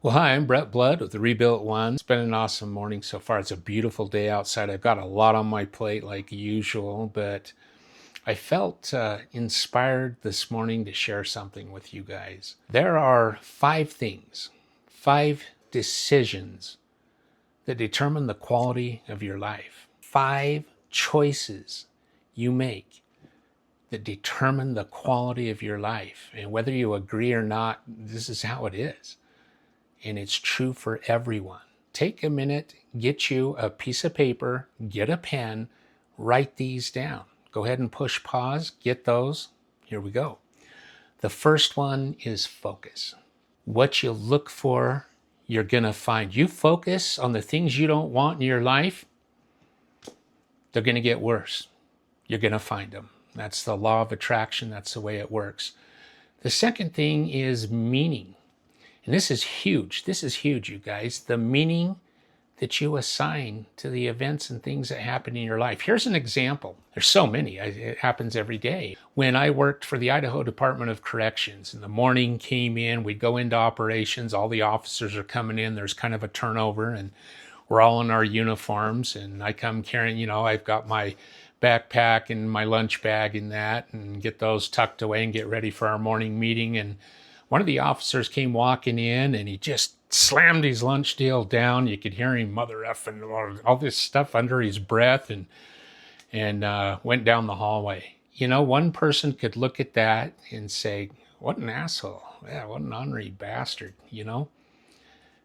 Well, hi, I'm Brett Blood with the Rebuilt One. It's been an awesome morning so far. It's a beautiful day outside. I've got a lot on my plate like usual, but I felt inspired this morning to share something with you guys. There are 5 things, 5 decisions that determine the quality of your life. 5 choices you make that determine the quality of your life. And whether you agree or not, this is how it is. And it's true for everyone. Take a minute, get you a piece of paper, get a pen, write these down. Go ahead and push pause, get those. Here we go. The first one is focus. What you look for, you're gonna find. You focus on the things you don't want in your life, they're gonna get worse. You're gonna find them. That's the law of attraction, that's the way it works. The second thing is meaning. And this is huge. This is huge, you guys. The meaning that you assign to the events and things that happen in your life. Here's an example. There's so many. It happens every day. When I worked for the Idaho Department of Corrections, and the morning came in, we'd go into operations. All the officers are coming in. There's kind of a turnover, and we're all in our uniforms. And I come carrying, I've got my backpack and my lunch bag and that, and get those tucked away and get ready for our morning meeting. And one of the officers came walking in, and he just slammed his lunch deal down. You could hear him mother effing all this stuff under his breath, and went down the hallway. One person could look at that and say, what an asshole. Yeah, what an ornery bastard,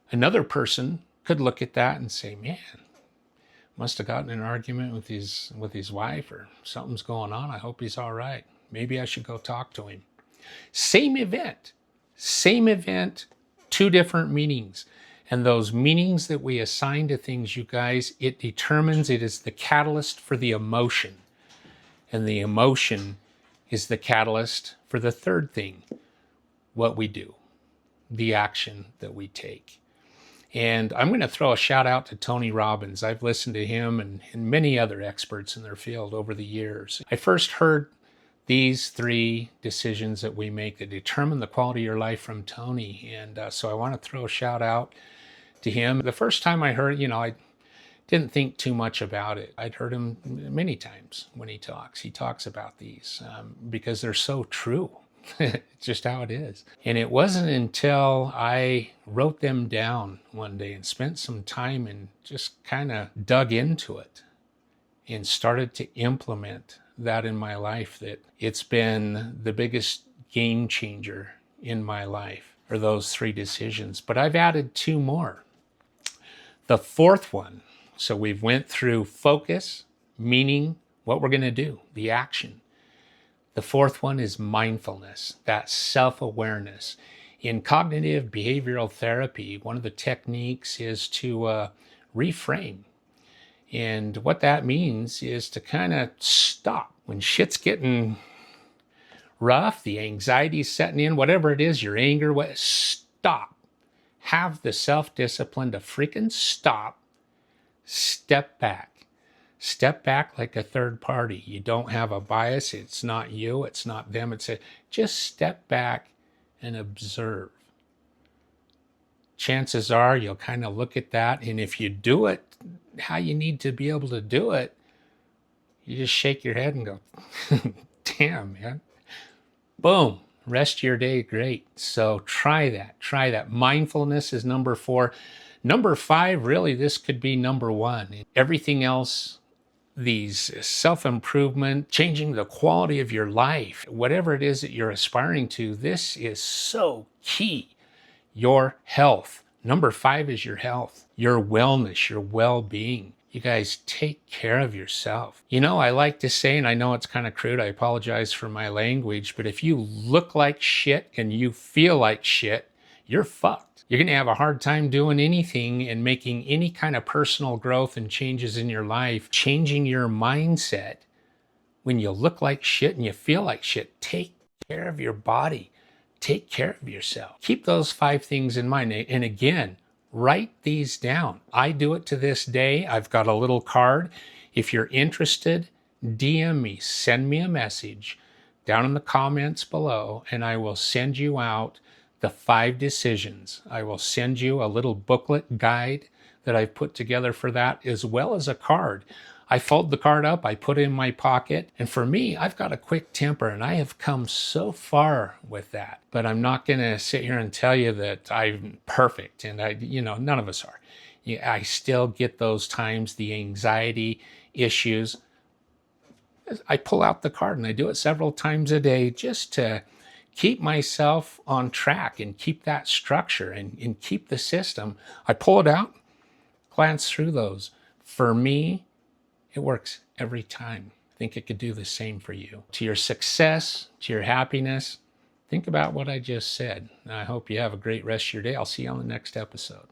Another person could look at that and say, man, must have gotten in an argument with his wife, or something's going on. I hope he's all right. Maybe I should go talk to him. Same event, 2 different meanings. And those meanings that we assign to things, you guys, it is the catalyst for the emotion. And the emotion is the catalyst for the third thing, what we do, the action that we take. And I'm going to throw a shout out to Tony Robbins. I've listened to him and many other experts in their field over the years. I first heard these 3 decisions that we make that determine the quality of your life from Tony. And so I want to throw a shout out to him. The first time I heard it, I didn't think too much about it. I'd heard him many times when he talks. He talks about these because they're so true. It's just how it is. And it wasn't until I wrote them down one day and spent some time and just kind of dug into it and started to implement that in my life that it's been the biggest game changer in my life, are those 3 decisions. But I've added 2 more. The fourth one, so we've went through focus, meaning, what we're going to do, the action. The fourth one is mindfulness, that self-awareness. In cognitive behavioral therapy, one of the techniques is to reframe. And what that means is to kind of stop. When shit's getting rough, the anxiety's setting in, whatever it is, your anger, stop. Have the self-discipline to freaking stop. Step back. Step back like a third party. You don't have a bias. It's not you. It's not them. Just step back and observe. Chances are you'll kind of look at that, and if you do it how you need to be able to do it, you just shake your head and go, damn, man. Boom. Rest of your day great. So try that. Mindfulness is number 4. Number 5, really, this could be number 1. Everything else, these self-improvement, changing the quality of your life, whatever it is that you're aspiring to, this is so key. Your health. Number 5 is your health, your wellness, your well-being. You guys, take care of yourself. I like to say, and I know it's kind of crude, I apologize for my language, but if you look like shit and you feel like shit, you're fucked. You're going to have a hard time doing anything and making any kind of personal growth and changes in your life. Changing your mindset when you look like shit and you feel like shit. Take care of your body. Take care of yourself. Keep those 5 things in mind. And again, write these down. I do it to this day. I've got a little card. If you're interested, DM me, send me a message down in the comments below, and I will send you out the 5 decisions. I will send you a little booklet guide that I've put together for that, as well as a card. I fold the card up, I put it in my pocket, and for me, I've got a quick temper, and I have come so far with that. But I'm not going to sit here and tell you that I'm perfect, and none of us are. I still get those times, the anxiety issues. I pull out the card, and I do it several times a day just to keep myself on track and keep that structure and keep the system. I pull it out, glance through those. For me, it works every time. I think it could do the same for you. To your success, to your happiness, think about what I just said. I hope you have a great rest of your day. I'll see you on the next episode.